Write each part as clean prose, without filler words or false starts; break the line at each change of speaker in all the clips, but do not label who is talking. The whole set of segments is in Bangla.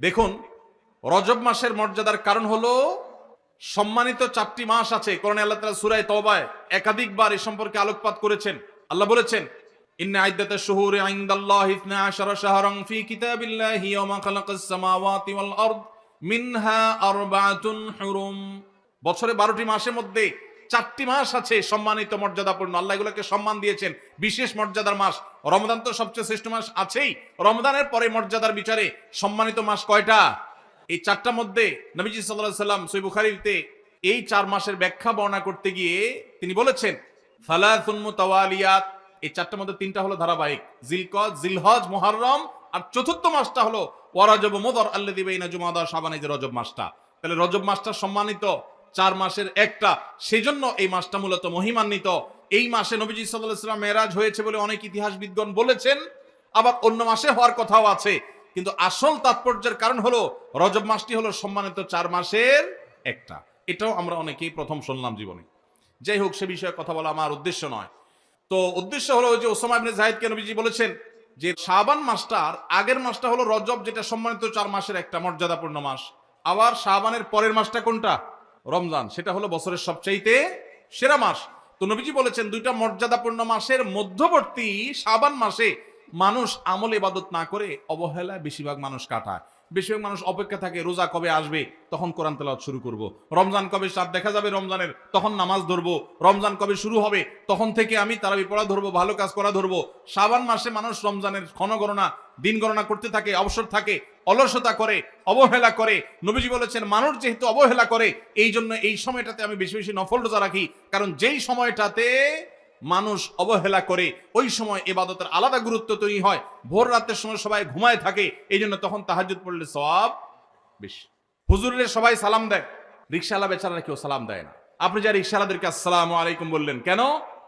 দেখুন, রজব মাসের মর্যাদার কারণ হলো সম্মানিত 4টি মাস আছে। কোরআনে আল্লাহ তাআলা সূরা তাওবায় একাধিকবার এ সম্পর্কে আলোকপাত করেছেন। আল্লাহ বলেছেন, ইন্না আইদ্দাতাশ শুহুরি ইনদাল্লাহি 12 শাহরান ফি কিতাবিল্লাহি ইয়াওমা খালাকাস সামাওয়াতি ওয়াল আরদ মিনহা আরবাআতুন হুরুম। বছরে 12টি মাসের মধ্যে 4টি মাস আছে সম্মানিত মর্যাদাপূর্ণ। আল্লাহ এগুলোকে সম্মান দিয়েছেন, বিশেষ মর্যাদার মাস। রমজান তো সবচেয়ে শ্রেষ্ঠ মাস আছেই, রমজানের পরে মর্যাদার বিচারে সম্মানিত মাস কয়টা? এই 4টার মধ্যে নবীজি সাল্লাল্লাহু আলাইহি সাল্লাম সহিহ বুখারীতে এই 4 মাসের ব্যাখ্যা বর্ণনা করতে গিয়ে তিনি বলেছেন, ফালাতুন মুতাওয়ালিয়াত, এই 4টার মধ্যে 3টা হলো ধারাবাহিক, জিলকদ, জিলহজ, মুহররম, আর চতুর্থ মাসটা হলো ওয়ারাজব মুদর আল্লাযী বাইনা জুমাদা শাবান, এই যে রজব মাসটা। তাহলে রজব মাসটা সম্মানিত 4 মাসের একটা, সেজন্য এই মাসটা মূলত মহিমান্বিত। এই মাসে নবীজি সাল্লাল্লাহু আলাইহি ওয়াসাল্লাম মেরাজ হয়েছে বলে অনেক ইতিহাসবিদগণ বলেছেন, আবার অন্য মাসে হওয়ার কথাও আছে। কিন্তু আসল তাৎপর্যের কারণ হলো রজব মাসটি হলো সম্মানিত 4 মাসের একটা। এটাও আমরা অনেকেই প্রথম শুনলাম জীবনে। যাই হোক, সে বিষয়ে কথা বলা আমার উদ্দেশ্য নয়। তো উদ্দেশ্য হলো যে ওসামা ইবনে যায়েদকে নবীজি বলেছেন যে শাবান মাসটার আগের মাসটা হলো রজব, যেটা সম্মানিত 4 মাসের একটা মর্যাদাপূর্ণ মাস। আবার শাবানের পরের মাসটা কোনটা? রমজান, সেটা হলো বছরের সবচাইতে সেরা মাস। তো নবীজি বলেছেন 2টা মর্যাদাপূর্ণ মাসের মধ্যবর্তী শাবান মাসে মানুষ আমল ইবাদত না করে অবহেলায় বেশিরভাগ মানুষ কাটায়। বেশিরভাগ মানুষ অপেক্ষা থাকে রোজা কবে আসবে, তখন কোরআন তেলাওয়াত শুরু করব। রমজান কবে চাঁদ দেখা যাবে রমজানের, তখন নামাজ ধরবো। রমজান কবে শুরু হবে, তখন থেকে আমি তারাবি পড়া ধরবো, ভালো কাজ করা ধরবো। শাবান মাসে মানুষ রমজানের ক্ষণগণনা, দিন গণনা করতে থাকে, অবসর থাকে, অলসতা করে, অবহেলা করে। নবীজি বলেছেন মানুষ যেহেতু অবহেলা করে, এই জন্য এই সময়টাতে আমি বেশি বেশি নফল রোজা রাখি। কারণ যেই সময়টাতে মানুষ অবহেলা করে ওই সময় ইবাদতের আলাদা গুরুত্ব তৈরি হয়। ভোর রাতের সময় সবাই ঘুমায় থাকে, এই জন্য তখন তাহাজ্জুদ পড়লে সওয়াব বেশি। হুজুরের সবাই সালাম দেয়, রিকশাওয়ালা বেচারারা কেউ সালাম দেয় না। আপনি যা রিকশাওয়ালাদেরকে আসসালামু আলাইকুম বললেন কেন?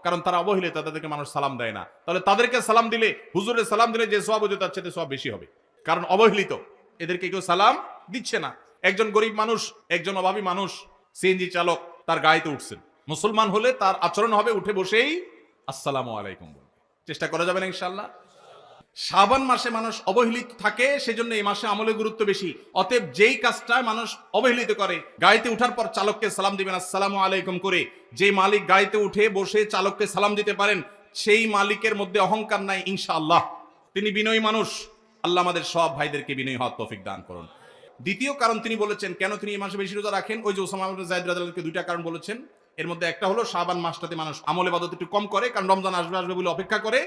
কারণ তারা অবহেলিত, তাদেরকে মানুষ সালাম দেয় না। তাহলে তাদেরকে সালাম দিলে, হুজুরের সালাম দিলে যে সওয়াব হতো তার চেয়ে সওয়াব বেশি হবে, কারণ অবহেলিত, এদেরকে কেউ সালাম দিচ্ছে না। একজন গরিব মানুষ, একজন অভাবী মানুষ, সিএনজি চালক, তার গাড়িতে উঠছেন। মুসলমান হলে তার আচরণ হবে উঠে বসেই আসসালামু আলাইকুম বলবে। চেষ্টা করা যাবে না ইনশাআল্লাহ। শাবান মাসে মানুষ অবহেলিত থাকে, সেজন্য এই মাসে আমলের গুরুত্ব বেশি। অতএব যেই কাজটা মানুষ অবহেলিত করে, গাড়িতে উঠার পর চালককে সালাম দিবেন আসসালামু আলাইকুম করে। যে মালিক গাড়িতে উঠে বসে চালককে সালাম দিতে পারেন, সেই মালিকের মধ্যে অহংকার নাই ইনশাআল্লাহ, তিনি বিনয়ী মানুষ। আল্লাহ আমাদের সব ভাইদেরকে বিনয়ী হওয়ার তৌফিক দান করুন। দ্বিতীয় কারণ তিনি বলেছেন কেন তিনি এই মাসে বেশি রোজা রাখেন, ওই যে ওসামা ইবনে যায়েদ রাদিয়াল্লাহু আনহু 2টা কারণ বলেছেন। এর মধ্যে একটা হলো শাবান মাসটাতে মানুষ আমল ইবাদত একটু কম করে, কারণ রমজান আসবে আসবে বলে অপেক্ষা করে,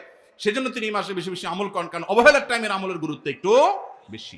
সেজন্য তিনি এই মাসে বেশি বেশি আমল করেন, কারণ অবহেলার টাইমের আমলের গুরুত্ব একটু বেশি।